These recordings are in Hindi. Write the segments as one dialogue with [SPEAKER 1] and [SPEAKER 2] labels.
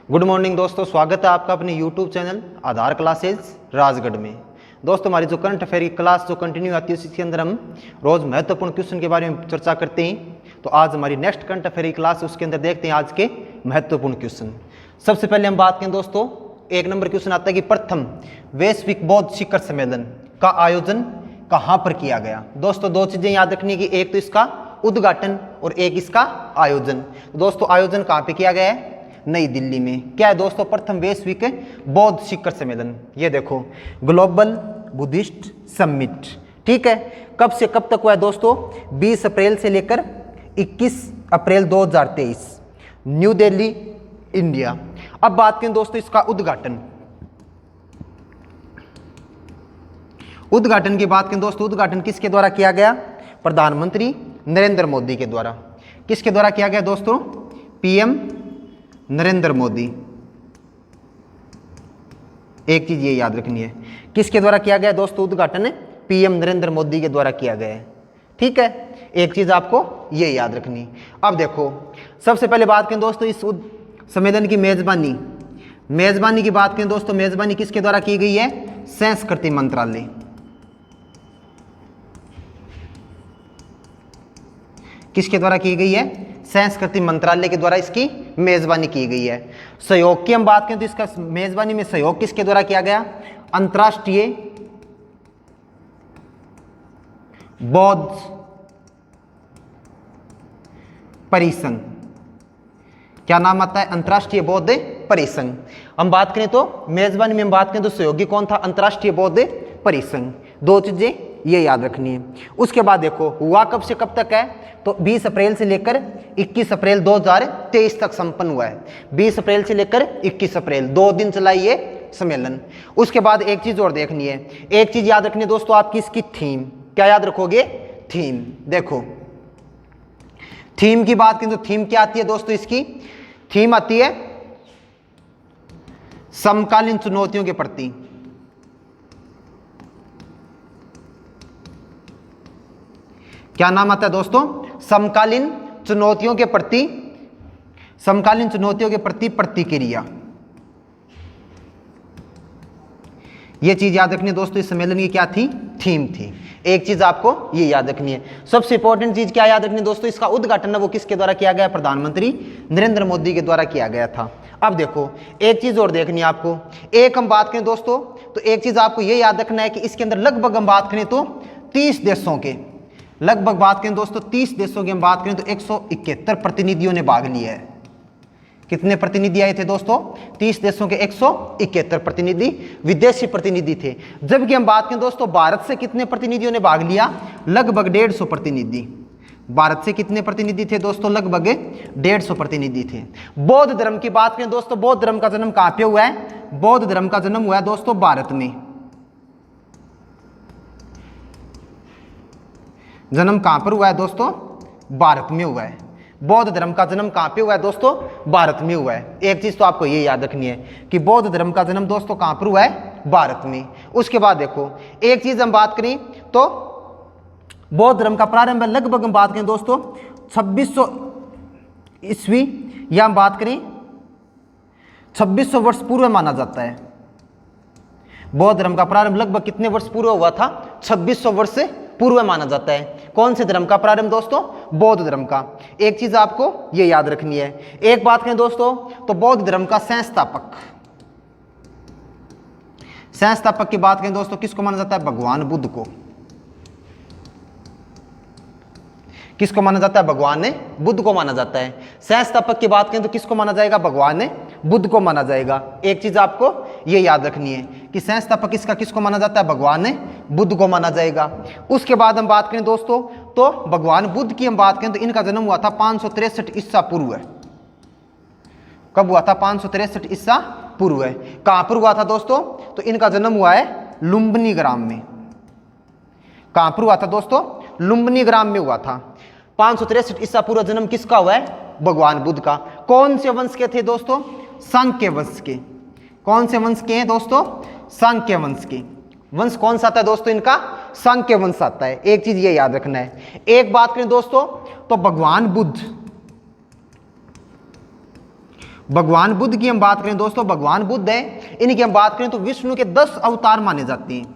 [SPEAKER 1] गुड मॉर्निंग दोस्तों, स्वागत है आपका अपने यूट्यूब चैनल आधार क्लासेज राजगढ़ में। दोस्तों हमारी जो करंट अफेयर की क्लास जो कंटिन्यू आती है उसके अंदर हम रोज़ महत्वपूर्ण क्वेश्चन के बारे में चर्चा करते हैं। तो आज हमारी नेक्स्ट करंट अफेयर की क्लास है, उसके अंदर देखते हैं आज के महत्वपूर्ण क्वेश्चन। सबसे पहले हम बात करें दोस्तों, एक नंबर क्वेश्चन आता है कि प्रथम वैश्विक बौद्ध शिखर सम्मेलन का आयोजन कहाँ पर किया गया। दोस्तों दो चीज़ें याद रखनी है कि एक तो इसका उद्घाटन और एक इसका आयोजन। दोस्तों आयोजन कहाँ पे किया गया है? नई दिल्ली में। क्या है दोस्तों? प्रथम वैश्विक बौद्ध शिखर सम्मेलन। ये देखो, ग्लोबल बुद्धिस्ट समिट। ठीक है, कब से कब तक हुआ है दोस्तों? 20 अप्रैल से लेकर 21 अप्रैल 2023, न्यू दिल्ली, इंडिया। अब बात करें दोस्तों इसका उद्घाटन। उद्घाटन की बात करें दोस्तों, उद्घाटन किसके द्वारा किया गया? प्रधानमंत्री नरेंद्र मोदी के द्वारा। किसके द्वारा किया गया दोस्तों? पीएम नरेंद्र मोदी। एक चीज ये याद रखनी है, किसके द्वारा किया गया दोस्तों उद्घाटन? पीएम नरेंद्र मोदी के द्वारा किया गया है। ठीक है, एक चीज आपको ये याद रखनी। अब देखो, सबसे पहले बात करें दोस्तों इस सम्मेलन की मेजबानी की बात करें दोस्तों, मेजबानी किसके द्वारा की गई है? संस्कृति मंत्रालय। किसके द्वारा की गई है? संस्कृति मंत्रालय के द्वारा इसकी मेजबानी की गई है। सहयोग की हम बात करें तो इसका मेजबानी में सहयोग किसके द्वारा किया गया? अंतर्राष्ट्रीय बौद्ध परिसंघ। क्या नाम आता है? अंतर्राष्ट्रीय बौद्ध परिसंघ। हम बात करें तो मेजबानी में हम बात करें तो सहयोगी कौन था? अंतर्राष्ट्रीय बौद्ध परिसंघ। दो चीजें ये याद रखनी है। उसके बाद देखो, हुआ कब से कब तक है? तो 20 अप्रैल से लेकर 21 अप्रैल 2023 तक संपन्न हुआ है। 20 अप्रैल से लेकर 21 अप्रैल 2 दिन चला ये सम्मेलन। उसके बाद एक चीज और देखनी है, एक चीज याद रखनी है दोस्तों आपकी, इसकी थीम। क्या याद रखोगे? थीम। देखो थीम की बात करें तो थीम क्या आती है दोस्तों? इसकी थीम आती है समकालीन चुनौतियों के प्रति। क्या नाम आता है दोस्तों? समकालीन चुनौतियों के प्रति, समकालीन चुनौतियों के प्रति प्रतिक्रिया। यह चीज याद रखनी है दोस्तों, इस सम्मेलन की क्या थी? थीम थी। एक चीज आपको ये याद रखनी है। सबसे इंपॉर्टेंट चीज क्या याद रखनी है दोस्तों? इसका उद्घाटन वो किसके द्वारा किया गया? प्रधानमंत्री नरेंद्र मोदी के द्वारा किया गया था। अब देखो एक चीज और देखनी है आपको। एक हम बात करें दोस्तों तो एक चीज आपको ये याद रखना है कि इसके अंदर लगभग हम बात करें तो 30 देशों के, लगभग बात करें दोस्तों 30 देशों की हम बात करें तो 171 प्रतिनिधियों ने भाग लिया है। कितने प्रतिनिधि आए थे दोस्तों? 30 देशों के 171 प्रतिनिधि विदेशी प्रतिनिधि थे। जबकि हम बात करें दोस्तों भारत से कितने प्रतिनिधियों ने भाग लिया? लगभग 150 प्रतिनिधि। भारत से कितने प्रतिनिधि थे दोस्तों? लगभग 150 प्रतिनिधि थे। बौद्ध धर्म की बात करें दोस्तों, बौद्ध धर्म का जन्म कहां पे हुआ है? बौद्ध धर्म का जन्म हुआ है दोस्तों भारत में। जन्म कहां पर हुआ है दोस्तों? भारत में हुआ है। बौद्ध धर्म का जन्म कहां पे हुआ है दोस्तों? भारत में हुआ है। एक चीज तो आपको ये याद रखनी है कि बौद्ध धर्म का जन्म दोस्तों कहां पर हुआ है? भारत में। उसके बाद देखो एक चीज हम बात करें तो बौद्ध धर्म का प्रारंभ लगभग हम बात करें दोस्तों 2600 ईस्वी, या हम बात करें 2600 वर्ष पूर्व माना जाता है। बौद्ध धर्म का प्रारंभ लगभग कितने वर्ष पूर्व हुआ था? 2600 वर्ष से पूर्व माना जाता है। कौन से धर्म का प्रारंभ दोस्तों? बौद्ध धर्म का। एक चीज आपको ये याद रखनी है। एक बात करें दोस्तों तो बौद्ध धर्म का संस्थापक की बात करें दोस्तों किसको माना जाता है? भगवान बुद्ध को। किसको माना जाता है? भगवान बुद्ध को माना जाता है। संस्थापक की बात करें तो किसको माना जाएगा? भगवान बुद्ध को माना जाएगा। एक चीज आपको ये याद रखनी है कि संस्थापक इसका किसको माना जाता है? भगवान बुद्ध को माना जाएगा। उसके बाद हम बात करें दोस्तों तो भगवान बुद्ध की हम बात करें तो इनका जन्म हुआ था 563 ईसा पूर्व। कब हुआ था? 563 ईसा पूर्व। कहां पर हुआ था दोस्तों? तो इनका जन्म हुआ है लुम्बिनी ग्राम में। कहां पर हुआ था दोस्तों? लुम्बिनी ग्राम में हुआ था। 563 ईसा पूर्व जन्म किसका हुआ है? भगवान बुद्ध का। कौन से वंश के थे दोस्तों? सांक्य वंश के। कौन से वंश के हैं दोस्तों? सांक्य वंश के। वंश कौन सा आता है दोस्तों इनका? सांक्य वंश आता है। एक चीज ये याद रखना है। एक बात करें दोस्तों तो भगवान बुद्ध भगवान बुद्ध की हम बात करें दोस्तों, भगवान बुद्ध है, इनकी हम बात करें तो विष्णु के 10 अवतार माने जाते हैं।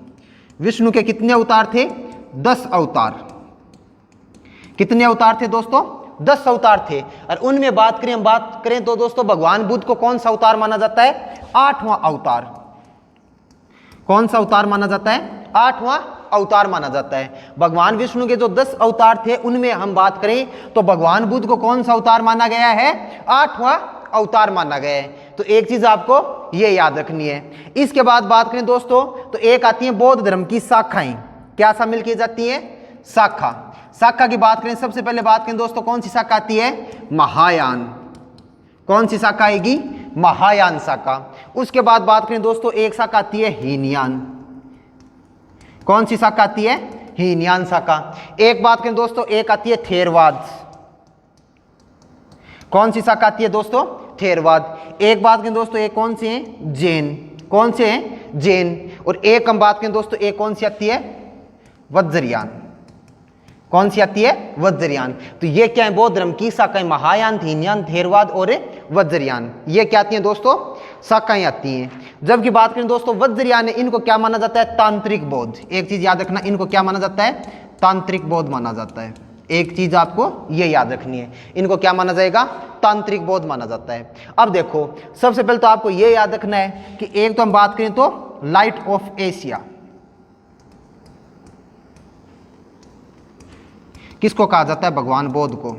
[SPEAKER 1] विष्णु के कितने अवतार थे? 10 अवतार। कितने अवतार थे दोस्तों? 10 अवतार थे। और उनमें हम बात करें तो दोस्तों भगवान बुद्ध को कौन सा अवतार माना जाता है? 8वां अवतार। कौन सा अवतार माना जाता है? 8वां अवतार माना जाता है। भगवान विष्णु के जो 10 अवतार थे उनमें हम बात करें तो भगवान बुद्ध को कौन सा अवतार माना गया है? 8वां अवतार माना गया है। तो एक चीज आपको ये याद रखनी है। इसके बाद बात करें दोस्तों तो एक आती है बौद्ध धर्म की शाखाएं। क्या शामिल की जाती है? शाखा। शाखा की बात करें, सबसे पहले बात करें दोस्तों कौन सी शाखा आती है? महायान। कौन सी शाखा आएगी? महायान शाखा। उसके बाद बात करें दोस्तों एक शाखा आती है हीनयान। कौन सी शाखा आती है? हीनयान शाखा। एक बात करें दोस्तों एक आती है थेरवाद। कौन सी शाखा आती है दोस्तों? थेरवाद। एक बात करें दोस्तों एक कौन सी है? जैन। कौन से हैं? जैन। और एक हम बात करें दोस्तों एक कौन सी आती है? वज्रयान। कौन सी आती है? वज्रयान। तो ये क्या है? बौद्ध धर्म की शाखाएं महायान, हीनयान, थेरवाद और वज्रयान। ये क्या आती हैं दोस्तों? शाखाएं आती हैं। जबकि बात करें दोस्तों वज्रयान है, इनको क्या माना जाता है? तांत्रिक बौद्ध। एक चीज याद रखना, इनको क्या माना जाता है? तांत्रिक बौद्ध माना जाता है। एक चीज आपको ये याद रखनी है, इनको क्या माना जाएगा? तांत्रिक बौद्ध माना जाता है। अब देखो सबसे पहले तो आपको ये याद रखना है कि एक तो हम बात करें तो लाइट ऑफ एशिया किसको कहा जाता है? भगवान बुद्ध को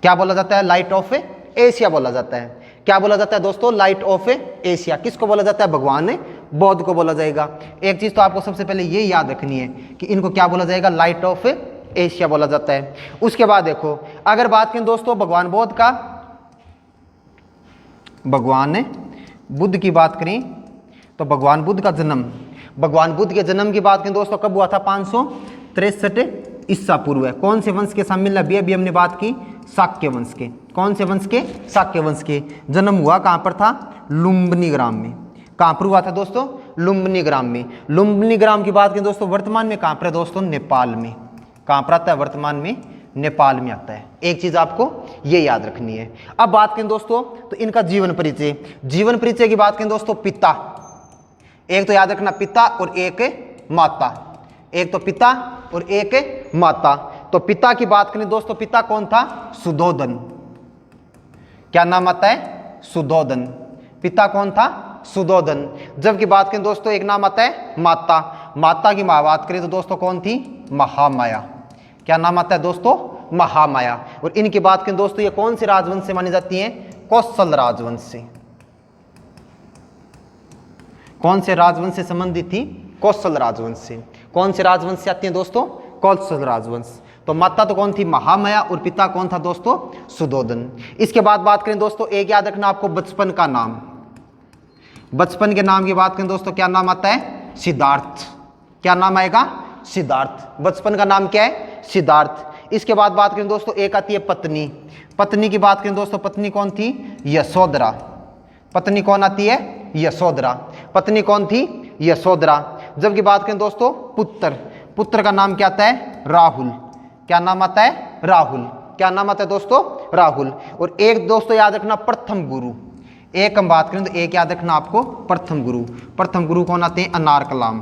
[SPEAKER 1] क्या बोला जाता है? लाइट ऑफ एशिया बोला जाता है। क्या बोला जाता है दोस्तों? Light of Asia. किसको बोला जाता है? भगवान बुद्ध को बोला जाएगा। एक चीज तो आपको सबसे पहले ये याद रखनी है कि इनको क्या बोला जाएगा? लाइट ऑफ एशिया बोला जाता है। उसके बाद देखो अगर बात करें दोस्तों भगवान बुद्ध का, भगवान बुद्ध की बात करें तो भगवान बुद्ध का जन्म, भगवान बुद्ध के जन्म की बात करें दोस्तों कब हुआ था? 563 ईसा पूर्व है। कौन से वंश के शामिल? अभी हमने बात की शाक्य वंश के। कौन से वंश के? शाक्य वंश के। जन्म हुआ कहां पर था? लुम्बिनी ग्राम में। कहां पर हुआ था दोस्तों? लुम्बिनी ग्राम में। लुम्बिनी ग्राम की बात करें दोस्तों वर्तमान में कहां पर है दोस्तों? नेपाल में। कहां पर आता है? वर्तमान में नेपाल में आता है। एक चीज आपको ये याद रखनी है। अब बात करें दोस्तों तो इनका जीवन परिचय। जीवन परिचय की बात करें दोस्तों पिता, एक तो याद रखना पिता और एक माता। एक तो पिता और एक माता। तो पिता की बात करें दोस्तों, पिता कौन था? सुधोधन। क्या नाम आता है? सुधोधन। पिता कौन था? सुधोधन। जबकि बात करें दोस्तों एक नाम आता है माता। माता की मां बात करें तो दोस्तों कौन थी? महामाया। क्या नाम आता है दोस्तों? महामाया। और इनकी बात करें दोस्तों ये कौन से राजवंश से मानी जाती है? कौशल राजवंश से। कौन से राजवंश से संबंधित थी? कौशल राजवंश से। कौन से राजवंश से आती हैं दोस्तों? कौशल राजवंश। तो माता तो कौन थी? महामाया। और पिता कौन था दोस्तों? सुधोधन। इसके बाद बात करें दोस्तों एक याद रखना आपको बचपन का नाम। बचपन के नाम की बात करें दोस्तों क्या नाम आता है? सिद्धार्थ। क्या नाम आएगा? सिद्धार्थ। बचपन का नाम क्या है? सिद्धार्थ। इसके बाद बात करें दोस्तों एक आती है पत्नी। पत्नी की बात करें दोस्तों पत्नी कौन थी? यशोधरा। पत्नी कौन आती है? यशोधरा। पत्नी कौन थी? यशोधरा। जबकि बात करें दोस्तों पुत्र, पुत्र का नाम क्या आता है? राहुल। क्या नाम आता है? राहुल। क्या नाम आता है दोस्तों? राहुल। और एक दोस्तों याद रखना प्रथम गुरु। एक हम बात करें तो एक याद रखना आपको प्रथम गुरु। प्रथम गुरु कौन आते हैं? अनार कलाम।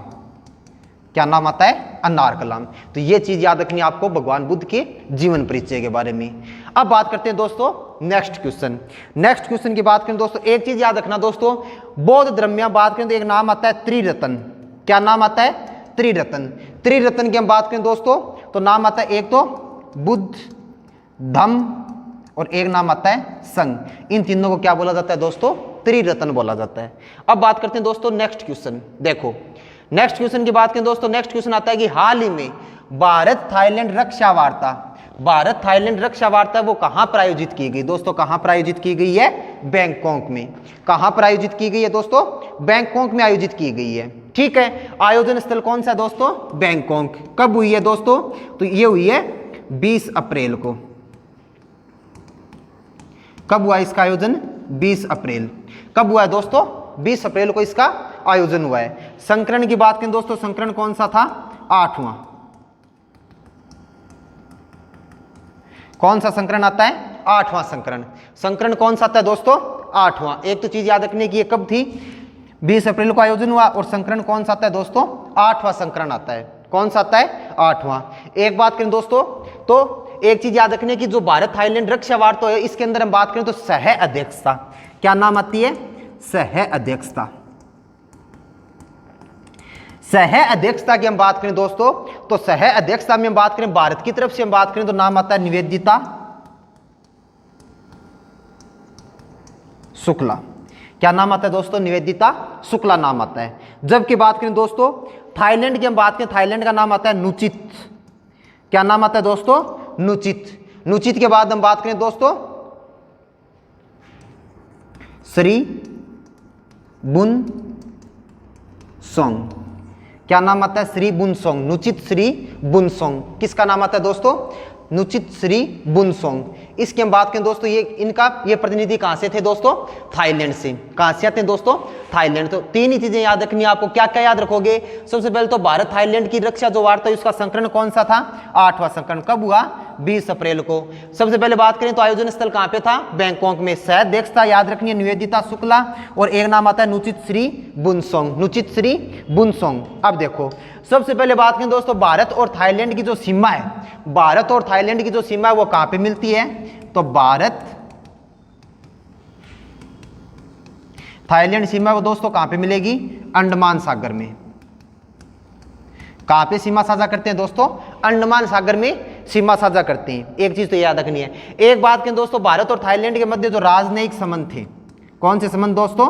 [SPEAKER 1] क्या नाम आता है? अनार कलाम। तो ये चीज याद रखनी है आपको भगवान बुद्ध के जीवन परिचय के बारे में। अब बात करते हैं दोस्तों नेक्स्ट क्वेश्चन। नेक्स्ट क्वेश्चन की बात करें दोस्तों एक चीज याद रखना दोस्तों, बौद्ध धर्म में बात करें तो एक नाम आता है त्रिरत्न। क्या नाम आता है? त्रिरत्न। त्रिरत्न की हम बात करें दोस्तों तो नाम आता है एक तो बुद्ध, धम्म और एक नाम आता है संघ। इन तीनों को क्या बोला जाता है दोस्तों? त्रिरत्न बोला जाता है। अब बात करते हैं दोस्तों नेक्स्ट क्वेश्चन। देखो नेक्स्ट क्वेश्चन की बात करें दोस्तों, नेक्स्ट क्वेश्चन आता है कि हाल ही में भारत थाईलैंड रक्षा वार्ता, भारत थाईलैंड रक्षा वार्ता वो कहां पर आयोजित की गई दोस्तों? कहां पर आयोजित की गई है? बैंकॉक में। कहां पर आयोजित की गई है दोस्तों? बैंकॉक में आयोजित की गई है। ठीक है, आयोजन स्थल कौन सा दोस्तों? बैंकॉक। कब हुई है दोस्तों? तो ये हुई है 20 अप्रैल को। कब हुआ इसका आयोजन? 20 अप्रैल। कब हुआ है दोस्तों? 20 अप्रैल को इसका आयोजन हुआ है। संस्करण की बात करें दोस्तों, संस्करण कौन सा था? 8वां। कौन सा संस्करण आता है? 8वां संकरण। संकरण कौन सा आता है दोस्तों? 8वां। एक तो चीज याद रखने की, ये कब थी? 20 अप्रैल को आयोजन हुआ। और संकरण कौन सा आता है दोस्तों? 8वां संकरण आता है। कौन सा आता है? 8वां। एक बात करें दोस्तों, तो एक चीज याद रखने की, जो भारत थाईलैंड रक्षा वार्ता है, इसके अंदर हम बात करें तो सह अध्यक्षता, क्या नाम आती है? सह अध्यक्षता। सह अध्यक्षता की हम बात करें दोस्तों, तो सह अध्यक्षता में हम बात करें भारत की तरफ से हम बात करें तो नाम आता है निवेदिता शुक्ला। क्या नाम आता है दोस्तों? निवेदिता शुक्ला नाम आता है। जबकि बात करें दोस्तों थाईलैंड की हम बात करें, थाईलैंड का नाम आता है नुचित। क्या नाम आता है दोस्तों? नुचित। नुचित के बाद हम बात करें दोस्तों श्री बुनसोंग। क्या नाम आता है? श्री बुनसोंग। नुचित श्री बुनसोंग। किसका नाम आता है दोस्तों? नुचित श्री बुनसोंग। इसकी हम बात करें दोस्तों, ये इनका ये प्रतिनिधि कहां से थे दोस्तों? थाईलैंड से। कहां से आते हैं दोस्तों? थाईलैंड। तो तीन ही चीजें याद रखनी है आपको। क्या क्या याद रखोगे? सबसे पहले तो भारत थाईलैंड की रक्षा जो वार्ता है, उसका संकलन कौन सा था? 8वां संकलन। कब हुआ? 20 अप्रैल को। सबसे पहले बात करें तो आयोजन स्थल कहां पे था? बैंकॉक में। सह अध्यक्षता याद रखनी है निवेदिता शुक्ला, और एक नाम आता है नुचित श्री बुनसोंग। नुचित श्री बुनसोंग। अब देखो, सबसे पहले बात करें दोस्तों भारत और थाईलैंड की जो सीमा है, भारत और थाईलैंड की जो सीमा है वो कहां पे मिलती है? तो भारत थाईलैंड सीमा वो दोस्तों कहां पे मिलेगी? अंडमान सागर में। कहां पे सीमा साझा करते हैं दोस्तों? अंडमान सागर में सीमा साझा करते हैं। एक चीज तो याद रखनी है। एक बात करें दोस्तों, भारत और थाईलैंड के मध्य जो राजनयिक संबंध थे, कौन से संबंध दोस्तों?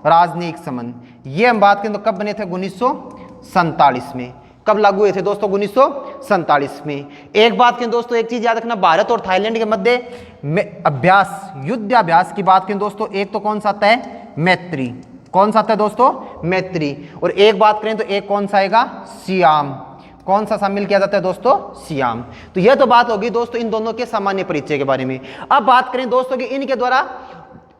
[SPEAKER 1] राजनयिक संबंध। ये हम बात करें तो कब बने थे? 1947 में। कब लागू हुए थे दोस्तों? 1947 में। एक बात करें दोस्तों, एक चीज याद रखना, भारत और थाईलैंड के मध्य में अभ्यास, युद्धाभ्यास की बात करें दोस्तों, एक तो कौन सा आता है? मैत्री। कौन सा आता है दोस्तों? मैत्री। और एक बात करें तो एक कौन सा आएगा? सियाम। कौन सा शामिल किया जाता है दोस्तों? सियाम। तो यह तो बात होगी दोस्तों इन दोनों के सामान्य परिचय के बारे में। अब बात करें दोस्तों कि इनके द्वारा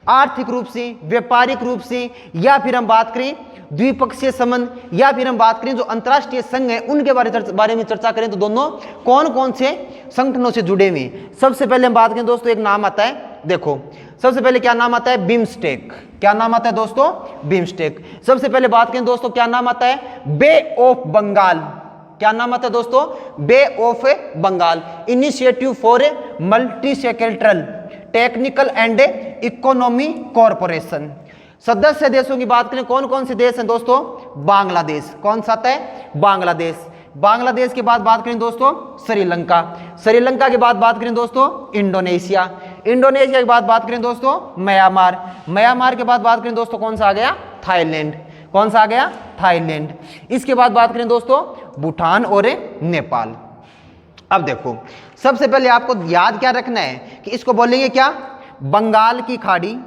[SPEAKER 1] आर्थिक रूप से, व्यापारिक रूप से, या फिर हम बात करें द्विपक्षीय संबंध, या फिर हम बात करें जो अंतर्राष्ट्रीय संघ है उनके बारे में चर्चा करें तो दोनों कौन कौन से संगठनों से जुड़े हुए। सबसे पहले हम बात करें दोस्तों, एक नाम आता है, देखो सबसे पहले क्या नाम आता है? बिम्स्टेक। क्या नाम आता है दोस्तों? बिम्स्टेक। सबसे पहले बात करें दोस्तों, क्या नाम आता है? Bay of Bengal. क्या नाम आता है दोस्तों? Bay of Bengal. Initiative for multi sectoral technical and economy corporation. सदस्य देशों की बात करें, कौन कौन से देश हैं दोस्तों? बांग्लादेश। कौन सा आता है? बांग्लादेश। बांग्लादेश के बाद बात करें दोस्तों श्रीलंका। श्रीलंका के बाद बात करें दोस्तों इंडोनेशिया। इंडोनेशिया के बाद बात करें दोस्तों म्यांमार। म्यांमार के बाद बात करें दोस्तों कौन सा आ गया? थाईलैंड। कौन सा आ गया? थाईलैंड। इसके बाद बात करें दोस्तों भूटान और नेपाल। अब देखो, सबसे पहले आपको याद क्या रखना है कि इसको बोलेंगे क्या? बंगाल की खाड़ी।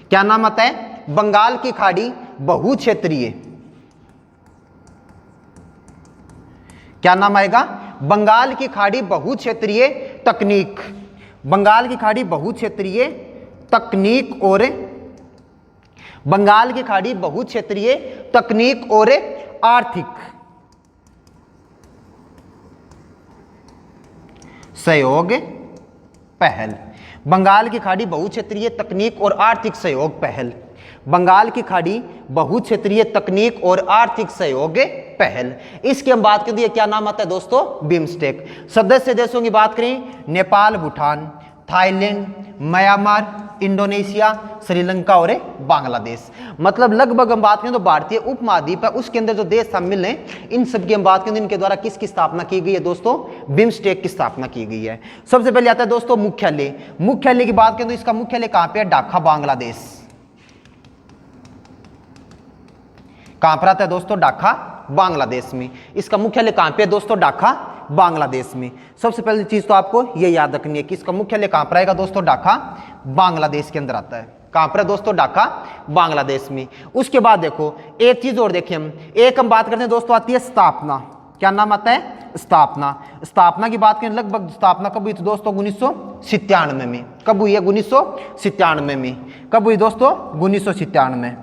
[SPEAKER 1] क्या नाम आता है? बंगाल की खाड़ी बहुक्षेत्रीय। क्या नाम आएगा? बंगाल की खाड़ी बहुक्षेत्रीय तकनीक। बंगाल की खाड़ी बहुक्षेत्रीय तकनीक और बंगाल की खाड़ी बहुक्षेत्रीय तकनीक और आर्थिक सहयोग पहल। बंगाल की खाड़ी बहुक्षेत्रीय तकनीक और आर्थिक सहयोग पहल। बंगाल की खाड़ी बहुक्षेत्रीय तकनीक और आर्थिक सहयोग पहल। इसकी हम बात करें, क्या नाम आता है दोस्तों? बिम्स्टेक। सदस्य देशों की बात करें, Nepal, Bhutan, Thailand, Myanmar, Indonesia, Sri Lanka और बांग्लादेश। मतलब लगभग हम बात करें तो भारतीय उपमहाद्वीप है, उसके अंदर जो देश शामिल हैं, इन सब की हम बात करें, इनके द्वारा किसकी स्थापना की गई है दोस्तों? बिम्स्टेक की स्थापना की गई है। सबसे पहले आता है दोस्तों मुख्यालय। मुख्यालय की बात करें तो इसका मुख्यालय कहां पे है? ढाका, बांग्लादेश। कहां पर आता है दोस्तों? ढाका, बांग्लादेश में। इसका मुख्यालय कहां पे है दोस्तों? ढाका, बांग्लादेश में। सबसे पहली चीज तो आपको ये याद रखनी है कि इसका मुख्यालय कहां पर आएगा दोस्तों? ढाका, बांग्लादेश के अंदर आता है। कहां पर है दोस्तों? ढाका, बांग्लादेश में। उसके बाद देखो एक चीज और देखिए, हम बात करते हैं दोस्तों, आती है स्थापना। क्या नाम आता है? स्थापना। स्थापना की बात करें, लगभग स्थापना कब हुई थी दोस्तों? 1997 में। कब हुई है? 1997 में। कब हुई दोस्तों? 1997।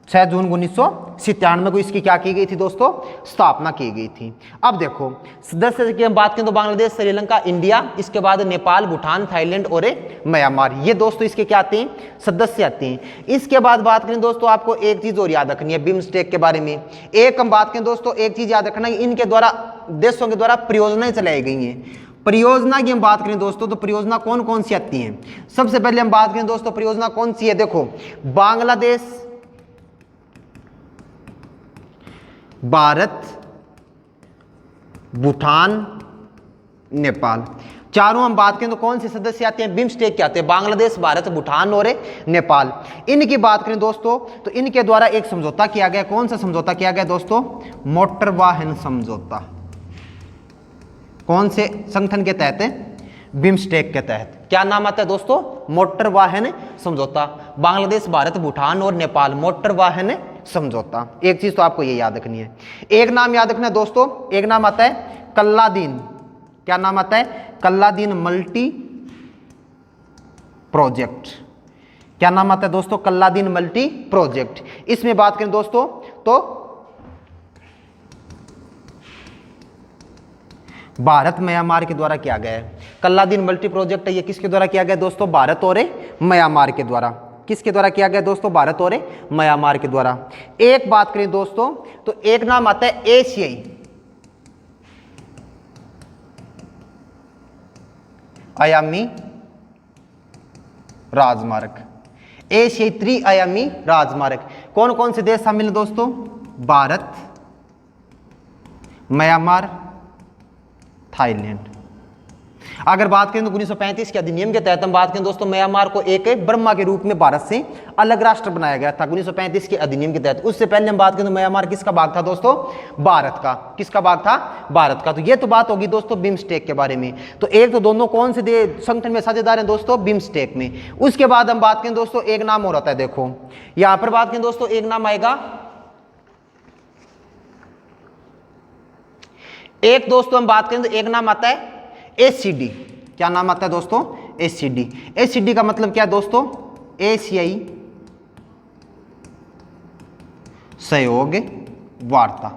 [SPEAKER 1] 6 जून 1997 को इसकी क्या की गई थी दोस्तों, स्थापना की गई थी। अब देखो सदस्य की हम बात करें तो बांग्लादेश, श्रीलंका, इंडिया, इसके बाद नेपाल, भूटान, थाईलैंड और म्यांमार, ये दोस्तों इसके क्या आते हैं, सदस्य आते हैं। इसके बाद बात करें दोस्तों, आपको एक चीज और याद रखनी है बिम्स्टेक के बारे में। एक हम बात करें दोस्तों, एक चीज याद रखना, इनके द्वारा देशों के द्वारा परियोजनाएं चलाई गई हैं। परियोजना की हम बात करें दोस्तों तो परियोजना कौन कौन सी आती हैं, सबसे पहले हम बात करें दोस्तों परियोजना कौन सी है, देखो बांग्लादेश, भारत, भूटान, नेपाल, चारों हम बात करें तो कौन से सदस्य आते हैं, बिम्स्टेक के आते हैं, बांग्लादेश, भारत, भूटान और नेपाल। इनकी बात करें दोस्तों तो इनके द्वारा एक समझौता किया गया, कौन सा समझौता किया गया दोस्तों, मोटर वाहन समझौता। कौन से संगठन के तहत है, बिम्स्टेक के तहत। क्या नाम आता है दोस्तों, मोटर वाहन समझौता। बांग्लादेश, भारत, भूटान और नेपाल, मोटर वाहन समझौता। एक चीज तो आपको ये याद रखनी है, एक नाम याद रखना है दोस्तों, एक नाम आता है कल्लादीन। क्या नाम आता है, कल्लादीन मल्टी प्रोजेक्ट। क्या नाम आता है दोस्तों, कल्लादीन मल्टी प्रोजेक्ट। इसमें बात करें दोस्तों तो भारत म्यांमार के द्वारा किया गया है। कल्लादीन मल्टी प्रोजेक्ट है, ये किसके द्वारा किया गया दोस्तों, भारत और म्यांमार के द्वारा। किसके द्वारा किया गया दोस्तों, भारत और म्यांमार के द्वारा। एक बात करें दोस्तों तो एक नाम आता है एशियाई आयामी राजमार्ग, एशियाई त्रिआयामी राजमार्ग। कौन कौन से देश शामिल है दोस्तों, भारत, म्यांमार, थाईलैंड। अगर बात करें तो 1935 के अधिनियम के तहत हम बात करें दोस्तों, म्यांमार को एक बर्मा के रूप में भारत से अलग राष्ट्र बनाया गया था 1935 के अधिनियम के तहत। उससे पहले हम बात करें तो म्यांमार किसका भाग था दोस्तों, भारत का। किसका भाग था, भारत का। तो ये तो बात होगी दोस्तों बिम्स्टेक के बारे में। तो एक तो दोनों कौन से संगठन में साझेदार हैं दोस्तों, बिम्स्टेक में। उसके बाद हम बात करें दोस्तों, एक नाम और आता है, देखो यहां पर बात करें दोस्तों, एक नाम आएगा, एक दोस्तों हम बात करें तो एक नाम आता है एसीडी। क्या नाम आता है दोस्तों, एसीडी। एसीडी का मतलब क्या है दोस्तों, एशियाई सहयोग वार्ता,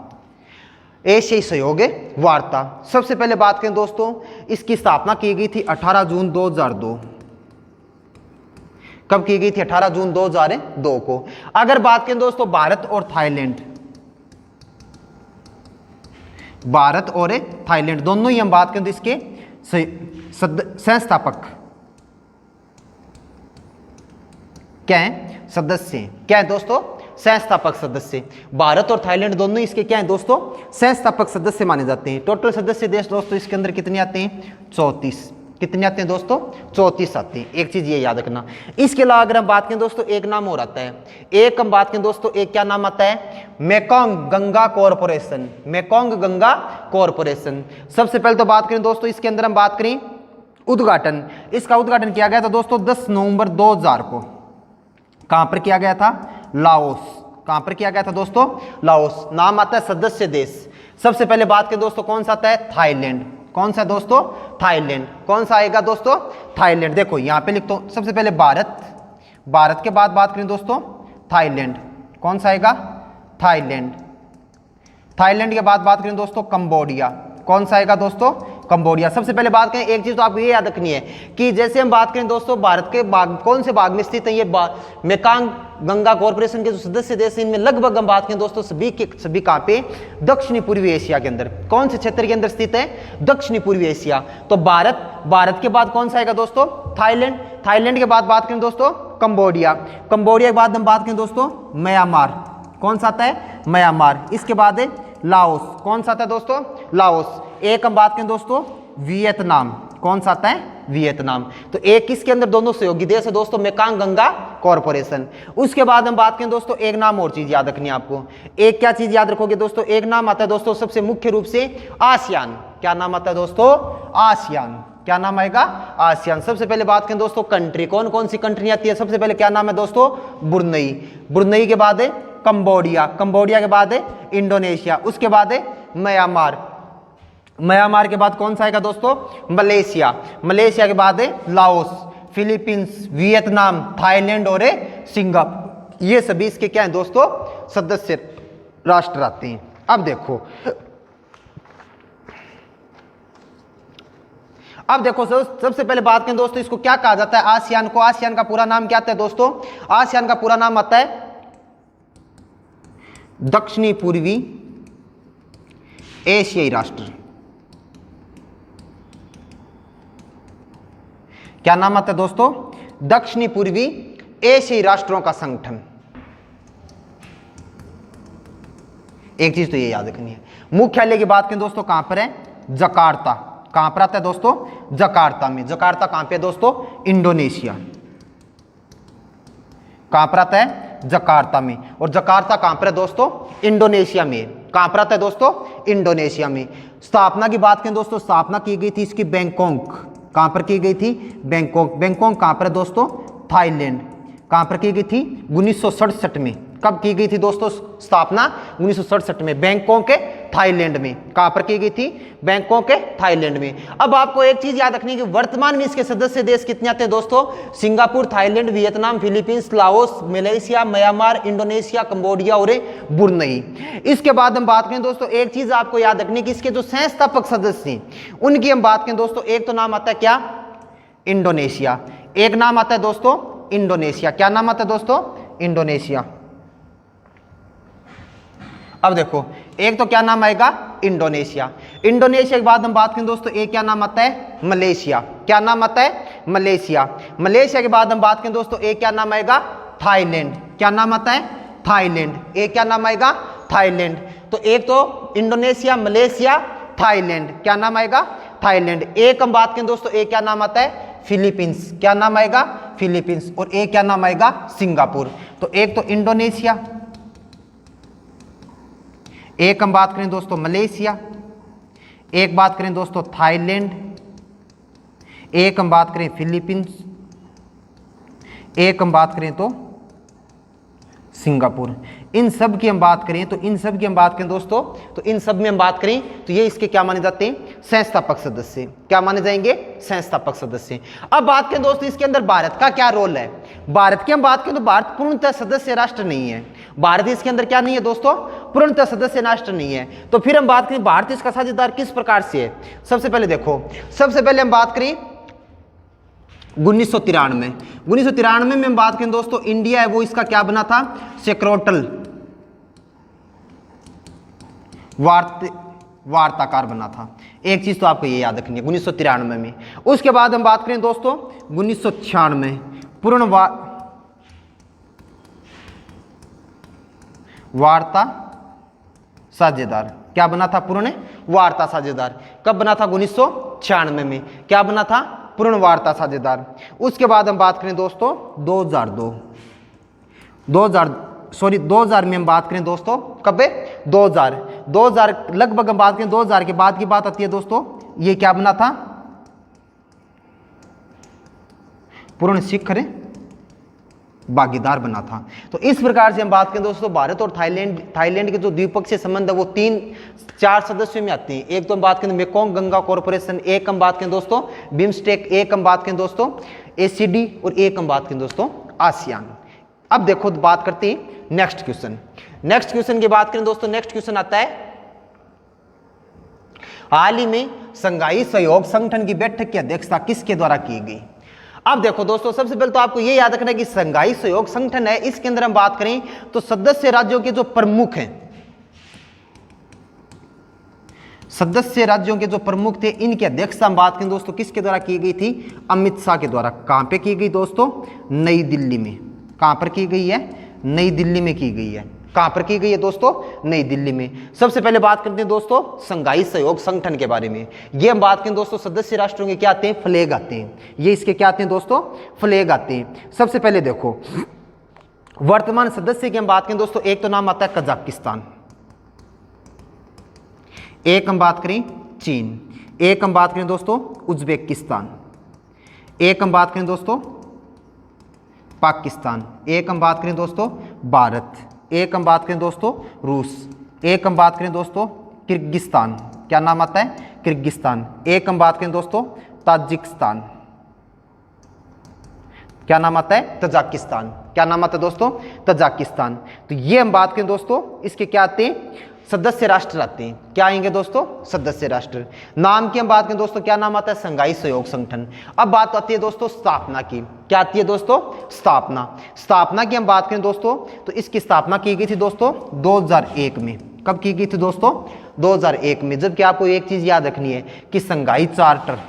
[SPEAKER 1] एशियाई सहयोग वार्ता। सबसे पहले बात करें दोस्तों, इसकी स्थापना की गई थी 18 जून 2002। कब की गई थी, 18 जून 2002 को। अगर बात करें दोस्तों भारत और थाईलैंड, भारत और थाईलैंड दोनों ही हम बात करें तो इसके संस्थापक क्या है, सदस्य। क्या है दोस्तों, संस्थापक सदस्य। भारत और थाईलैंड दोनों इसके क्या है दोस्तों, संस्थापक सदस्य माने जाते हैं। टोटल सदस्य देश दोस्तों इसके अंदर कितने आते हैं, 34। कितने आते हैं दोस्तों, 34 आते हैं। एक चीज ये याद रखना। इसके अलावा अगर हम बात करें दोस्तों, एक नाम और आता है, एक हम बात करें दोस्तों, एक क्या नाम आता है, Mekong Ganga corporation. Mekong Ganga corporation. सबसे पहले तो बात करें दोस्तों, इसके अंदर हम बात करें उद्घाटन, इसका उद्घाटन किया गया था दोस्तों 10 नवंबर 2000 को। कहां पर किया गया था, लाओस। कहां पर किया गया था दोस्तों, लाओस। नाम आता है सदस्य देश। सबसे पहले बात करें दोस्तों, कौन सा आता है, थाईलैंड। कौन सा दोस्तों, थाईलैंड। कौन सा आएगा दोस्तों, थाईलैंड। देखो यहां पे लिखता हूं, सबसे पहले भारत, भारत के बाद बात करें दोस्तों थाईलैंड। कौन सा आएगा, थाईलैंड। थाईलैंड के बाद बात करें दोस्तों कंबोडिया। कौन सा आएगा दोस्तों, कंबोडिया। सबसे पहले बात करें, एक चीज तो आपको ये याद रखनी है कि जैसे हम बात करें दोस्तों, भारत के भाग कौन से भाग में स्थित है ये मेकांग गंगा कॉर्पोरेशन के जो सदस्य देश इनमें लगभग हम बात करें दोस्तों सभी के सभी कहां पे, दक्षिणी पूर्वी एशिया के अंदर। कौन से क्षेत्र के अंदर स्थित है, दक्षिणी पूर्वी एशिया। तो भारत, भारत के बाद कौन सा आएगा दोस्तों, थाईलैंड। थाईलैंड के बाद बात करें दोस्तों कंबोडिया। कंबोडिया के बाद हम बात करें दोस्तों म्यांमार। कौन सा आता है, म्यांमार। इसके बाद है लाओस। कौन सा आता है दोस्तों, लाओस। एक हम बात करें दोस्तों वियतनाम। कौन सा आता है, वियतनाम। तो एक इसके अंदर दोनों सहयोगी देश है दोस्तों, मेकांग गंगा कॉर्पोरेशन। उसके बाद हम बात करें दोस्तों, एक नाम और चीज याद रखनी है आपको। एक क्या चीज याद रखोगे दोस्तों, एक नाम आता है दोस्तों सबसे मुख्य रूप से आसियान। क्या नाम आता है दोस्तों, आसियान। क्या नाम आएगा, आसियान। सबसे पहले बात करें दोस्तों कंट्री, कौन कौन सी कंट्री आती है। सबसे पहले क्या नाम है दोस्तों, ब्रुनई। ब्रुनई के बाद है कंबोडिया। कंबोडिया के बाद है इंडोनेशिया। उसके बाद है म्यांमार। म्यांमार के बाद कौन सा आएगा दोस्तों, मलेशिया। मलेशिया के बाद है लाओस, फिलीपींस, वियतनाम, थाईलैंड और ये सभी इसके क्या है दोस्तों, सदस्य राष्ट्र आते हैं। अब देखो सबसे पहले बात करें दोस्तों, इसको क्या कहा जाता है, आसियान को। आसियान का पूरा नाम क्या आता है दोस्तों, आसियान का पूरा नाम आता है दक्षिणी पूर्वी एशियाई राष्ट्र। क्या नाम आता है दोस्तों, दक्षिणी पूर्वी एशियाई राष्ट्रों का संगठन। एक चीज तो ये याद रखनी है। मुख्यालय की बात करें दोस्तों, कहां पर है, जकार्ता। कहां पर आता है दोस्तों, जकार्ता में। जकार्ता कहां पे है दोस्तों, इंडोनेशिया। कहां पर आता है, जकार्ता में। और जकार्ता कहां पर है दोस्तों, इंडोनेशिया में। कहां पर आता है दोस्तों, इंडोनेशिया में। स्थापना की बात करें दोस्तों, स्थापना की गई थी इसकी बैंकॉक। कहां पर की गई थी, बैंकॉक। बैंकॉक कहां पर है दोस्तों, थाईलैंड। कहां पर की गई थी, 1967 में। कब की गई थी दोस्तों स्थापना, 1967 में, बैंकॉक के थाईलैंड में। कहां पर की गई थी, बैंकॉक के थाईलैंड में। अब आपको एक चीज याद रखनी है कि वर्तमान में इसके सदस्य देश कितने आते हैं दोस्तों, Singapore, Thailand, Vietnam, Philippines, Laos, Malaysia, Myanmar, Indonesia, Cambodia और ब्रुनेई। इसके बाद हम बात करें दोस्तों, एक चीज आपको याद रखनी है कि इसके जो संस्थापक सदस्य हैं उनकी हम बात करें दोस्तों, एक तो नाम आता है क्या, इंडोनेशिया। एक नाम आता है दोस्तों इंडोनेशिया। क्या नाम आता है दोस्तों, इंडोनेशिया। अब देखो, एक तो क्या नाम आएगा, इंडोनेशिया। इंडोनेशिया के बाद हम बात करें दोस्तों, एक क्या नाम आता है, मलेशिया। क्या नाम आता है, मलेशिया। मलेशिया के बाद हम बात करें दोस्तों, एक क्या नाम आएगा, थाईलैंड। क्या नाम आता है, थाईलैंड। एक क्या नाम आएगा, थाईलैंड। तो एक तो इंडोनेशिया, मलेशिया, थाईलैंड। क्या नाम आएगा, थाईलैंड। एक हम बात करें दोस्तों, एक क्या नाम आता है, फिलीपींस। क्या नाम आएगा, फिलीपींस। और एक क्या नाम आएगा, सिंगापुर। तो एक तो इंडोनेशिया, एक हम बात करें दोस्तों मलेशिया, एक बात करें दोस्तों थाईलैंड, एक हम बात करें फिलीपींस, एक हम बात करें तो सिंगापुर। इन सब की हम बात करें तो इन सब की हम बात करें दोस्तों, तो इन सब में हम बात करें तो ये इसके क्या माने जाते हैं, संस्थापक सदस्य। क्या माने जाएंगे, संस्थापक सदस्य। अब बात करें दोस्तों इसके अंदर भारत का क्या रोल है। भारत की हम बात करें तो भारत पूर्णतः सदस्य राष्ट्र नहीं है। भारत इसके अंदर क्या नहीं है दोस्तों, पूर्णतः सदस्य राष्ट्र नहीं है। तो फिर हम बात करें भारत इसका साझेदार किस प्रकार से है। सबसे पहले देखो, सबसे पहले हम बात करें 1993 में हम बात करें दोस्तों, इंडिया है वो इसका क्या बना था, सेक्रेटल वार्ताकार बना था। एक चीज तो आपको ये याद रखनी है 1993 में। उसके बाद हम बात करें दोस्तों 1996 पूर्ण वार्ता साझेदार। क्या बना था, पूर्ण वार्ता साझेदार। कब बना था, 1996 में। क्या बना था, पूर्ण वार्ता साझेदार। उसके बाद हम बात करें दोस्तों 2000 में हम बात करें दोस्तों, कब है, 2000 लगभग हम बात करें 2000 के बाद की बात आती है दोस्तों, ये क्या बना था, पूर्ण शिखर भागीदार बना था। तो इस प्रकार से हम बात करें दोस्तों, भारत और थाईलैंड के जो द्विपक्षीय संबंध है वो 3-4 सदस्यों में आते हैं। एक तो हम बात करें मेकोंग गंगा कॉर्पोरेशन, एक हम बात करें दोस्तों बिम्स्टेक, एक हम बात करें दोस्तों एसीडी, और एक हम बात करें दोस्तों आसियान। अब देखो बात करते हैं नेक्स्ट क्वेश्चन की बात करें दोस्तों, नेक्स्ट क्वेश्चन आता है, हाल ही में संघाई सहयोग संगठन की बैठक की अध्यक्षता किसके द्वारा की गई। अब देखो दोस्तों, सबसे पहले तो आपको यह याद रखना है कि संघाई सहयोग संगठन है, इसके अंदर हम बात करें तो सदस्य राज्यों के जो प्रमुख हैं, सदस्य राज्यों के जो प्रमुख थे, इनकी अध्यक्षता हम बात करें दोस्तों किसके द्वारा की गई थी, अमित शाह के द्वारा। कहां पे की गई दोस्तों, नई दिल्ली में। कहां पर की गई है, नई दिल्ली में की गई है। कहां पर की गई है दोस्तों, नई दिल्ली में। सबसे पहले बात करते हैं दोस्तों संघाई सहयोग संगठन के बारे में। ये हम बात करें दोस्तों, सदस्य राष्ट्रों के क्या आते हैं, फ्लैग आते हैं। ये इसके क्या आते हैं दोस्तों, फ्लैग आते हैं। सबसे पहले देखो वर्तमान सदस्य की हम बात करें दोस्तों, एक तो नाम आता है कजाकिस्तान, एक हम बात करें चीन, एक हम बात करें दोस्तों उज्बेकिस्तान, एक हम बात करें दोस्तों पाकिस्तान, एक हम बात करें दोस्तों भारत, एक हम बात करें दोस्तों रूस, एक हम बात करें दोस्तों किर्गिस्तान। क्या नाम आता है, किर्गिस्तान। एक हम बात करें दोस्तों ताजिकिस्तान। क्या नाम आता है, तजाकिस्तान। क्या नाम आता है दोस्तों? तजाकिस्तान। तो ये हम बात करें दोस्तों, इसके क्या आते हैं? सदस्य राष्ट्र आते हैं। क्या आएंगे दोस्तों? सदस्य राष्ट्र। नाम की हम बात करें दोस्तों, क्या नाम आता है? संघाई सहयोग संगठन। अब बात आती है दोस्तों स्थापना की। क्या आती है दोस्तों? स्थापना। स्थापना की हम बात करें दोस्तों, तो इसकी स्थापना की गई थी दोस्तों 2001 में। कब की गई थी दोस्तों? 2001 में। जबकि आपको एक चीज याद रखनी है कि संघाई चार्टर,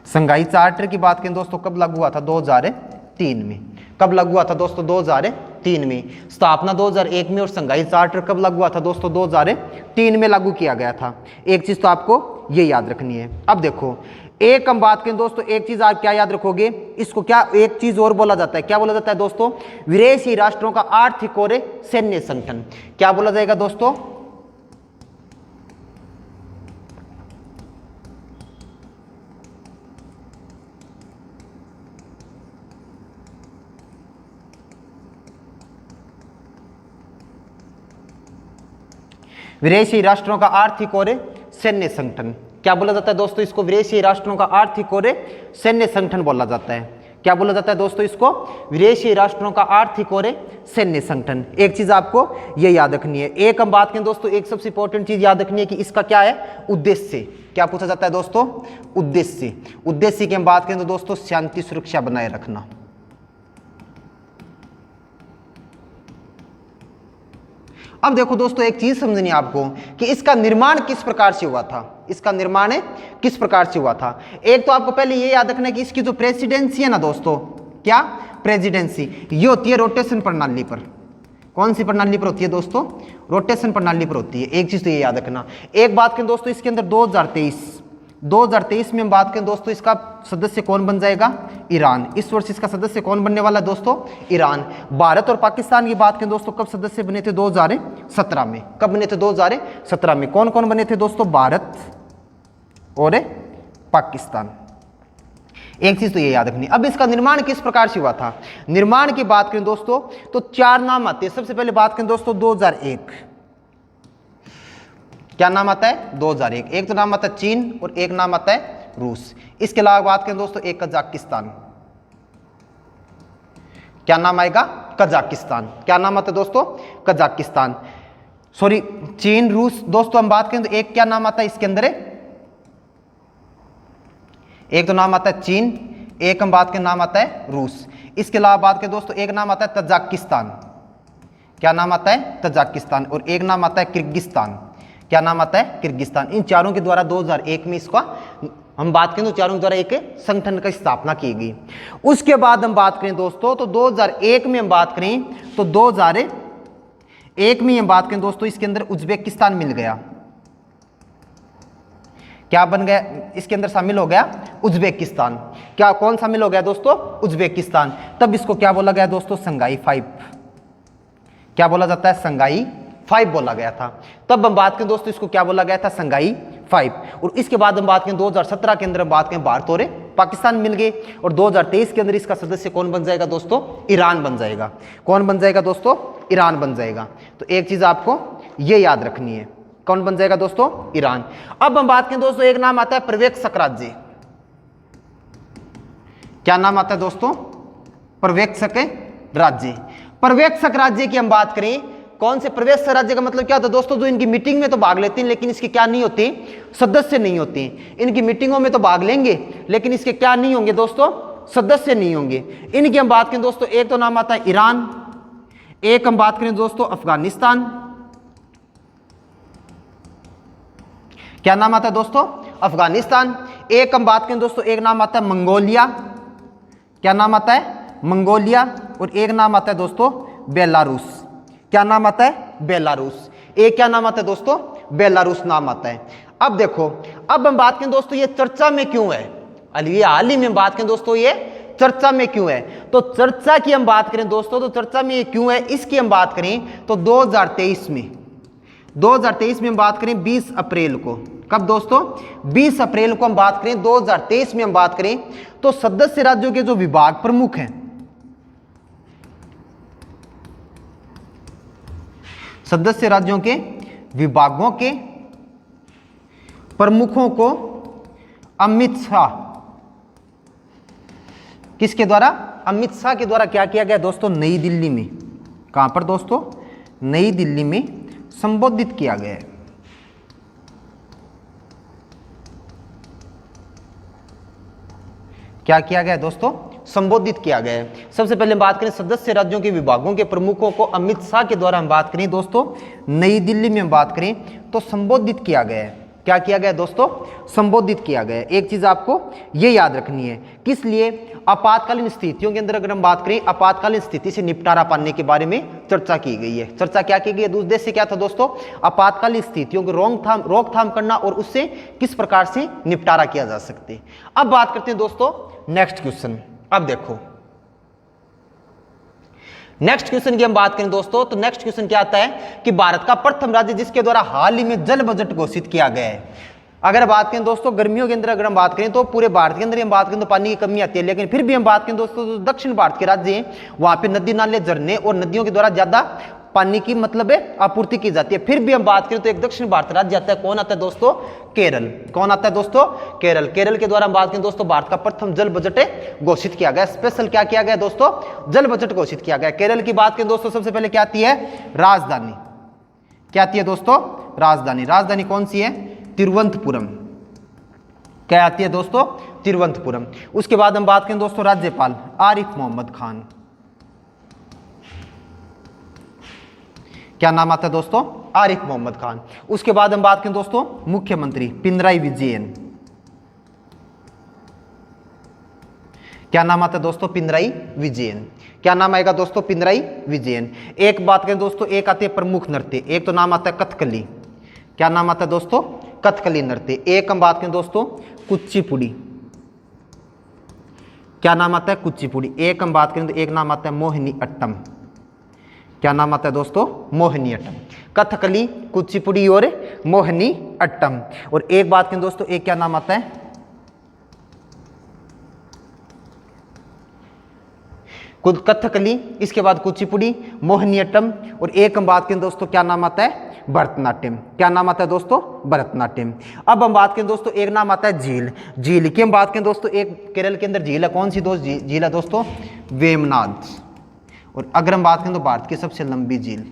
[SPEAKER 1] संघाई चार्टर की बात करें दोस्तों कब लागू हुआ था? 2003 में। कब लागू हुआ था दोस्तों? 2003 में। स्थापना 2001 में और संघाई चार्टर कब लागू हुआ था दोस्तों? 2003 में लागू किया गया था। एक चीज तो आपको ये याद रखनी है। अब देखो, एक हम बात करें दोस्तों, एक चीज आप क्या याद रखोगे, इसको क्या एक चीज और बोला जाता है, क्या बोला जाता है दोस्तों? विदेशी राष्ट्रों का आर्थिक और सैन्य संगठन। क्या बोला जाएगा दोस्तों? विदेशी राष्ट्रों का आर्थिक और सैन्य संगठन। क्या बोला जाता है दोस्तों इसको? विदेशी राष्ट्रों का आर्थिक और सैन्य संगठन बोला जाता है। क्या बोला जाता है दोस्तों इसको? विदेशी राष्ट्रों का आर्थिक और सैन्य संगठन। एक चीज आपको ये याद रखनी है। एक हम बात करें दोस्तों, एक सबसे इंपॉर्टेंट चीज याद रखनी है कि इसका क्या है? उद्देश्य। क्या पूछा जाता है दोस्तों? उद्देश्य। उद्देश्य की हम बात करें तो दोस्तों शांति सुरक्षा बनाए रखना। अब देखो दोस्तों, एक चीज समझनी है आपको कि इसका निर्माण किस प्रकार से हुआ था। इसका निर्माण किस प्रकार से हुआ था? एक तो आपको पहले ये याद रखना है कि इसकी जो प्रेसिडेंसी है ना दोस्तों, क्या प्रेसिडेंसी, ये होती है रोटेशन प्रणाली पर। कौन सी प्रणाली पर होती है दोस्तों? रोटेशन प्रणाली पर होती है। एक चीज तो ये याद रखना। एक बात करें दोस्तों, इसके अंदर 2023 में हम बात करें दोस्तों, इसका सदस्य कौन बन जाएगा? ईरान। इस वर्ष इसका सदस्य कौन बनने वाला है दोस्तों? ईरान। भारत और पाकिस्तान की बात करें दोस्तों, कब सदस्य बने थे? 2017 में। कब बने थे? 2017 में। कौन कौन बने थे दोस्तों? भारत और पाकिस्तान। एक चीज तो ये याद रखनी। अब इसका निर्माण किस प्रकार से हुआ था? निर्माण की बात करें दोस्तों तो 4 नाम आते हैं। सबसे पहले बात करें दोस्तों 2001। क्या नाम आता है? 2001। एक तो नाम आता है चीन और एक नाम आता है रूस। इसके अलावा बात करें दोस्तों एक कजाकिस्तान। क्या नाम आएगा? कजाकिस्तान। क्या नाम आता है दोस्तों? कजाकिस्तान। सॉरी, चीन रूस। दोस्तों हम बात करें तो एक क्या नाम आता है इसके अंदर? एक तो नाम आता है चीन, एक हम बात करें नाम आता है रूस। इसके अलावा बात करें दोस्तों एक नाम आता है तजाकिस्तान। क्या नाम आता है? तजाकिस्तान। और एक नाम आता है किर्गिस्तान। क्या नाम आता है? किर्गिस्तान। इन चारों के द्वारा 2001 में इसका हम बात करें तो चारों के द्वारा एक संगठन का स्थापना की गई। उसके बाद हम बात करें दोस्तों तो 2001 में हम बात करें तो 2001 में हम बात करें दोस्तों, इसके अंदर उज्बेकिस्तान मिल गया। क्या बन गया? इसके अंदर शामिल हो गया उज्बेकिस्तान। क्या कौन शामिल हो गया दोस्तों? उज्बेकिस्तान। तब इसको क्या बोला गया दोस्तों? संघाई 5। क्या बोला जाता है? संघाई 5 बोला गया था। तब हम बात करें दोस्तों इसको क्या बोला गया था? संघाई 5। और इसके बाद हम बात करें 2017 के अंदर हम बात करें भारत और पाकिस्तान मिल गए। और 2023 के अंदर इसका सदस्य कौन बन जाएगा दोस्तों? ईरान बन जाएगा। कौन बन जाएगा दोस्तों? ईरान बन जाएगा। तो एक चीज आपको ये याद रखनी है, कौन बन जाएगा दोस्तों? ईरान। अब हम बात करें दोस्तों एक नाम आता है पर्यवेक्षक राज्य। क्या नाम आता है दोस्तों? पर्यवेक्षक राज्य। पर्यवेक्षक राज्य की हम बात करें, कौन से पर्यवेक्षक राज्य का मतलब क्या होता है दोस्तों? जो इनकी मीटिंग में तो भाग लेते हैं लेकिन इसके क्या नहीं होते? सदस्य नहीं होते। इनकी मीटिंगों में तो भाग लेंगे लेकिन इसके क्या नहीं होंगे दोस्तों? सदस्य नहीं होंगे। इनकी हम बात करें दोस्तों, एक तो नाम आता है ईरान, एक हम बात करें दोस्तों अफगानिस्तान। क्या नाम आता है दोस्तों? अफगानिस्तान। एक हम बात करें दोस्तों, एक नाम आता है मंगोलिया। क्या नाम आता है? मंगोलिया। और एक नाम आता है दोस्तों बेलारूस। क्या नाम आता है? बेलारूस। एक क्या नाम आता है दोस्तों? बेलारूस नाम आता है। अब देखो, अब हम बात करें दोस्तों ये चर्चा में क्यों है? ये हाल ही में बात करें दोस्तों ये चर्चा में क्यों है? तो चर्चा की हम बात करें दोस्तों तो चर्चा में ये क्यों है इसकी हम बात करें तो 2023 में हम बात करें 20 अप्रैल को। कब दोस्तों? 20 अप्रैल को हम बात करें 2023 में हम बात करें तो सदस्य राज्यों के जो विभाग प्रमुख हैं, सदस्य राज्यों के विभागों के प्रमुखों को अमित शाह किसके द्वारा? अमित शाह के द्वारा क्या किया गया दोस्तों? नई दिल्ली में। कहां पर दोस्तों? नई दिल्ली में संबोधित किया गया है। क्या किया गया दोस्तों? संबोधित किया गया है। सबसे पहले हम बात करें सदस्य राज्यों के विभागों के प्रमुखों को अमित शाह के द्वारा हम बात करें दोस्तों, नई दिल्ली में हम बात करें तो संबोधित किया गया है। क्या किया गया दोस्तों? संबोधित किया गया है। एक चीज आपको ये याद रखनी है, किस लिए? आपातकालीन स्थितियों के अंदर अगर हम बात करें, आपातकालीन स्थिति से निपटारा पाने के बारे में चर्चा की गई है। चर्चा क्या की गई है? उद्देश्य क्या था दोस्तों? आपातकालीन स्थितियों को रोकथाम करना और उससे किस प्रकार से निपटारा किया जा सकते। अब बात करते हैं दोस्तों नेक्स्ट क्वेश्चन। अब देखो नेक्स्ट क्वेश्चन की हम बात करें दोस्तों, तो नेक्स्ट क्वेश्चन क्या आता है कि भारत का प्रथम राज्य जिसके द्वारा हाल ही में जल बजट घोषित किया गया है। अगर बात करें दोस्तों गर्मियों के अंदर अगर हम बात करें तो पूरे भारत के अंदर हम बात करें तो पानी की कमी आती है, लेकिन फिर भी हम बात करें दोस्तों तो दक्षिण भारत के राज्य हैं वहां पे नदी नाले झरने और नदियों के द्वारा ज्यादा पानी की मतलब है आपूर्ति की जाती है। फिर भी हम बात करें तो एक दक्षिण भारत राज्य आता है, कौन आता है दोस्तों? केरल। कौन आता है दोस्तों? केरल। केरल के द्वारा हम बात करें दोस्तों भारत का प्रथम जल बजट घोषित किया गया। स्पेशल क्या किया गया दोस्तों? जल बजट घोषित किया गया। केरल की बात करें दोस्तों सबसे पहले क्या आती है? राजधानी। क्या आती है दोस्तों? राजधानी। राजधानी कौन सी है? तिरुवनंतपुरम। क्या आती है दोस्तों? तिरुवनंतपुरम। उसके बाद हम बात करें दोस्तों राज्यपाल आरिफ मोहम्मद खान। क्या नाम आता है दोस्तों? आरिफ मोहम्मद खान। उसके बाद हम बात करें दोस्तों मुख्यमंत्री पिनराई विजयन। क्या नाम आता है दोस्तों? पिनराई विजयन। क्या नाम आएगा दोस्तों? पिनराई विजयन। एक बात करें दोस्तों, एक आते हैं प्रमुख नृत्य, एक तो नाम आता है कथकली। क्या नाम आता है दोस्तों? कथकली नृत्य। एक हम बात करें दोस्तों कुचिपुड़ी। क्या नाम आता है? कुचिपुड़ी। एक हम बात करें तो एक नाम आता है मोहिनी अट्टम। क्या नाम आता है दोस्तों? मोहिनी अट्टम। कथकली, कुचिपुड़ी और मोहिनी अट्टम। और एक बात करें दोस्तों, एक क्या नाम आता है? कथकली, इसके बाद कुचिपुड़ी, मोहिनीअट्टम और एक हम बात करें दोस्तों क्या नाम आता है? भरतनाट्यम। क्या नाम आता है दोस्तों? भरतनाट्यम। अब हम बात करें दोस्तों एक नाम आता है झील। झील की हम बात करें दोस्तों, एक केरल के अंदर झील है, कौन सी दोस्त झील है दोस्तों? वेमनाथ। और अगर हम बात करें तो भारत की सबसे लंबी झील।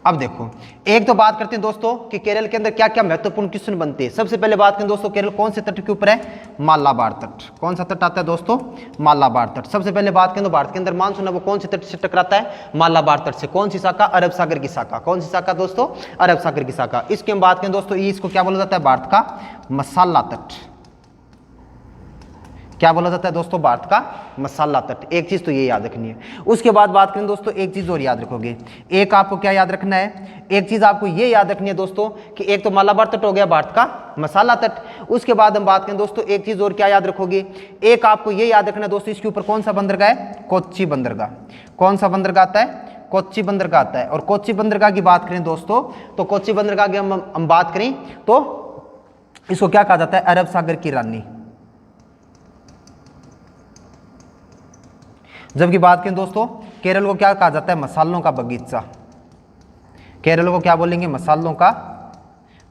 [SPEAKER 1] अब देखो एक तो बात करते हैं दोस्तों कि केरल के अंदर क्या क्या महत्वपूर्ण क्वेश्चन बनते हैं। सबसे पहले बात करें दोस्तों केरल कौन से तट के ऊपर है? मालाबार तट। कौन सा तट आता है दोस्तों? मालाबार तट। सबसे पहले बात करें तो भारत के अंदर मानसून है वो कौन से तट से टकराता है? मालाबार तट से। कौन सी शाखा? अरब सागर की शाखा। कौन सी शाखा दोस्तों? अरब सागर की शाखा। इसकी हम बात करें दोस्तों इसको क्या बोला जाता है? भारत का मसाला तट। क्या बोला जाता है दोस्तों? भारत का मसाला तट। एक चीज तो ये याद रखनी है। उसके बाद बात करें दोस्तों एक चीज और याद रखोगे, एक आपको क्या याद रखना है? एक चीज आपको ये याद रखनी है दोस्तों कि एक तो मालाबार तट हो गया भारत का मसाला तट। उसके बाद हम बात करें दोस्तों एक चीज और क्या याद रखोगे? एक आपको ये याद रखना है दोस्तों इसके ऊपर कौन सा बंदरगाह है? कोच्चि बंदरगाह। कौन सा बंदरगाह आता है? कोच्चि बंदरगाह आता है। और कोच्चि बंदरगाह की बात करें दोस्तों तो कोच्चि बंदरगाह की हम बात करें तो इसको क्या कहा जाता है? अरब सागर की रानी। जबकि बात करें दोस्तों केरल को क्या कहा जाता है? मसालों का बगीचा। केरल को क्या बोलेंगे? मसालों का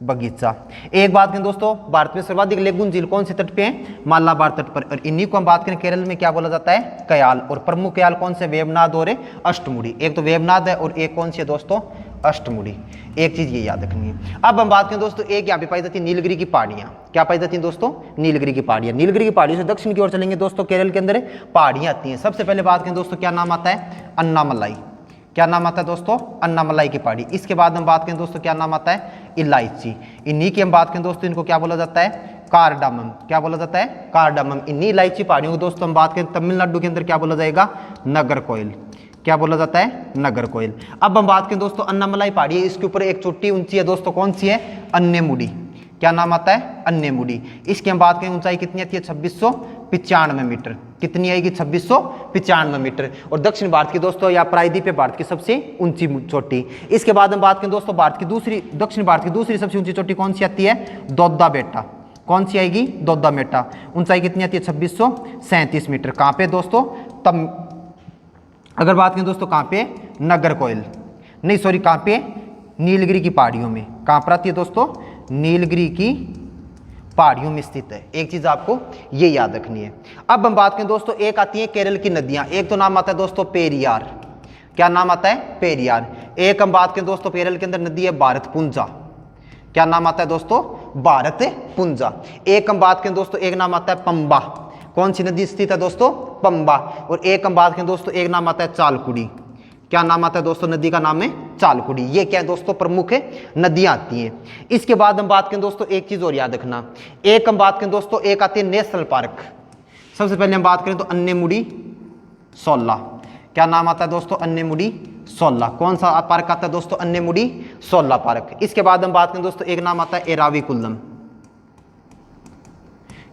[SPEAKER 1] बगीचा। एक बात करें दोस्तों भारत में सर्वाधिक लेगुन झील कौन से तट पे है? मालाबार तट पर। और इन्हीं को हम बात करें केरल में क्या बोला जाता है? कयाल। और प्रमुख कयाल कौन से? वेवनाथ और अष्टमुड़ी। एक तो वेवनाथ है और एक कौन सी है दोस्तों? अष्टमुड़ी। एक चीज ये याद रखनी है। अब हम बात करें दोस्तों एक यहाँ पे पाई जाती है नीलगिरी की पहाड़ियां। क्या पाई जाती है दोस्तों? नीलगिरी की पहाड़ियां। नीलगिरी की पहाड़ियों से दक्षिण की ओर चलेंगे दोस्तों केरल के अंदर पहाड़ियां आती हैं। सबसे पहले बात करें दोस्तों क्या नाम आता है? अन्नामलाई। क्या नाम आता है दोस्तों? अन्नामलाई की पहाड़ी। इसके बाद हम बात करें दोस्तों क्या नाम आता है? इलायची। इन्हीं की हम बात करें दोस्तों इनको क्या बोला जाता है? कार्डामम। क्या बोला जाता है? कार्डामम। इन्हीं इलायची पहाड़ियों को दोस्तों हम बात करें तमिलनाडु के अंदर क्या बोला जाएगा? नगरकोइल। क्या बोला जाता है? नगरकोइल। अब हम बात करें दोस्तों अन्नामलाई पहाड़ी है, इसके ऊपर एक चोटी ऊंची है दोस्तों, कौन सी है? अन्यमुड़ी। क्या नाम आता है? अन्यमुड़ी। इसकी हम बात करें ऊंचाई कितनी आती है? 2695 मीटर। कितनी आएगी? 2695 मीटर। और दक्षिण भारत की दोस्तों या प्रायद्वीपीय भारत की सबसे ऊंची चोटी। इसके बाद हम बात करें दोस्तों भारत की दूसरी दक्षिण भारत की दूसरी सबसे ऊंची चोटी कौन सी आती है? दोद्दा बेटा। कौन सी आएगी? दोद्दा बेटा। ऊंचाई कितनी आती है? 2637 मीटर। कहां पे दोस्तों? तब अगर बात करें दोस्तों कहां पे? नगरकोइल नहीं सॉरी कहां पे? नीलगिरी की पहाड़ियों में। कहां पर आती है दोस्तों? नीलगिरी की पहाड़ियों में स्थित है। एक चीज आपको ये याद रखनी है। अब हम बात करें दोस्तों, एक आती है केरल की नदियां। एक तो नाम आता है दोस्तों पेरियार। क्या नाम आता है? पेरियार। एक हम बात करें दोस्तों, केरल के अंदर नदी है भारतपुंजा। क्या नाम आता है दोस्तों? भारतपुंजा। एक हम बात करें दोस्तों, एक नाम आता है पंबा। कौन सी नदी स्थित है दोस्तों? पंबा। और एक हम बात करें दोस्तों, एक नाम आता है चालकुड़ी। क्या नाम आता है दोस्तों? नदी का नाम है चालकुड़ी। ये क्या है दोस्तों? प्रमुख नदियां आती हैं। इसके बाद हम बात करें दोस्तों, एक चीज और याद रखना। एक हम बात करें दोस्तों, एक आती है नेशनल पार्क। सबसे पहले हम बात करें तो अन्नेमुडी सोल्ला। क्या नाम आता है दोस्तों? अन्नेमुडी सोल्ला। कौन सा पार्क आता है दोस्तों? अन्नेमुडी सोल्ला पार्क। इसके बाद हम बात करें दोस्तों, एक नाम आता है एराविकुलम।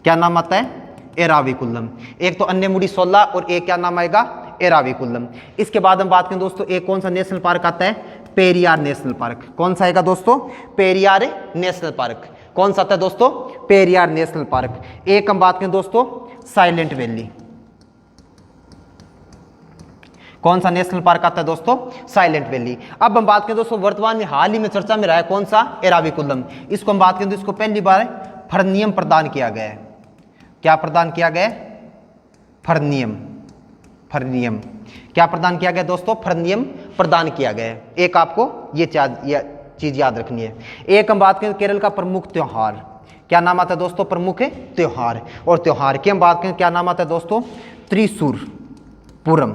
[SPEAKER 1] क्या नाम आता है? एराविकुलम। एक तो अन्नेमुडी सोल्ला और एक क्या नाम आएगा? एराविकुलम। इसके बाद हम बात करें दोस्तों, एक कौन सा नेशनल पार्क आता है? Periyar national park. कौन सा आएगा दोस्तों? Periyar national park. कौन सा आता है दोस्तों? Periyar national park. एक हम बात करें दोस्तों, साइलेंट वैली। कौन सा नेशनल पार्क आता है दोस्तों? Silent valley. अब हम बात करें दोस्तों, वर्तमान में हाल ही में चर्चा में रहा है कौन सा? एराविकुलम। इसको हम बात करें तो इसको पहली बार फर्नियम प्रदान किया गया है। क्या प्रदान किया गया? फर्नियम। फर्नियम क्या प्रदान किया गया दोस्तों? फर्नियम प्रदान किया गया है। एक आपको ये चीज याद रखनी है। एक हम बात करें केरल का प्रमुख त्योहार। क्या नाम आता है दोस्तों? प्रमुख त्योहार। और त्योहार की हम बात करें, क्या नाम आता है दोस्तों? त्रिशूर पूरम।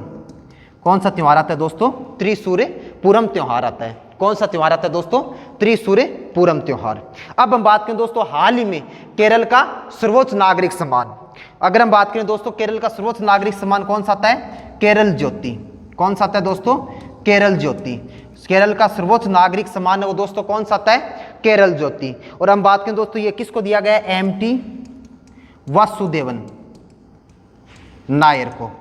[SPEAKER 1] कौन सा त्योहार आता है दोस्तों? त्रिशूर पूरम त्योहार आता है। कौन सा त्योहार आता है दोस्तों? त्रिशूर पूरम त्योहार। अब हम बात करें दोस्तों, हाल ही में केरल का सर्वोच्च नागरिक सम्मान। अगर हम बात करें दोस्तों, केरल का सर्वोच्च नागरिक सम्मान कौन सा आता है? केरल ज्योति। कौन सा आता है दोस्तों? केरल ज्योति। केरल का सर्वोच्च नागरिक सम्मान है वो दोस्तों कौन सा आता है? केरल ज्योति। और हम बात करें दोस्तों, ये किसको दिया गया है? एमटी वासुदेवन नायर को।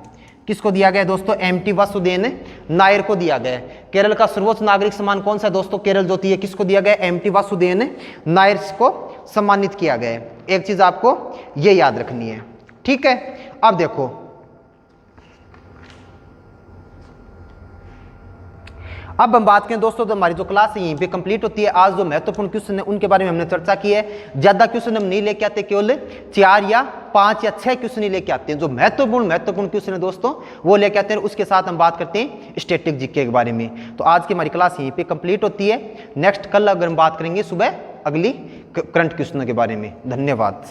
[SPEAKER 1] किसको दिया गया है दोस्तों? एमटी वासुदेवन नायर को दिया गया है। केरल का सर्वोच्च नागरिक सम्मान कौन सा है दोस्तों? केरल ज्योति है। किसको दिया गया है? एमटी वासुदेवन नायर को सम्मानित किया गया है। एक चीज आपको ये याद रखनी है, ठीक है। अब देखो, अब हम बात करें दोस्तों, तो हमारी जो क्लास है यहीं पे कंप्लीट होती है। आज जो महत्वपूर्ण क्वेश्चन है उनके बारे में हमने चर्चा की है। ज्यादा क्वेश्चन हम नहीं लेके आते, केवल 4 या 5 या 6 क्वेश्चन ही लेके आते हैं। जो महत्वपूर्ण क्वेश्चन है दोस्तों वो लेके आते हैं। उसके साथ हम बात करते हैं स्टैटिक जीके के बारे में। तो आज की हमारी क्लास यहीं पे कंप्लीट होती है। नेक्स्ट कल अगर हम बात करेंगे सुबह अगली करंट क्वेश्चनों के बारे में। धन्यवाद।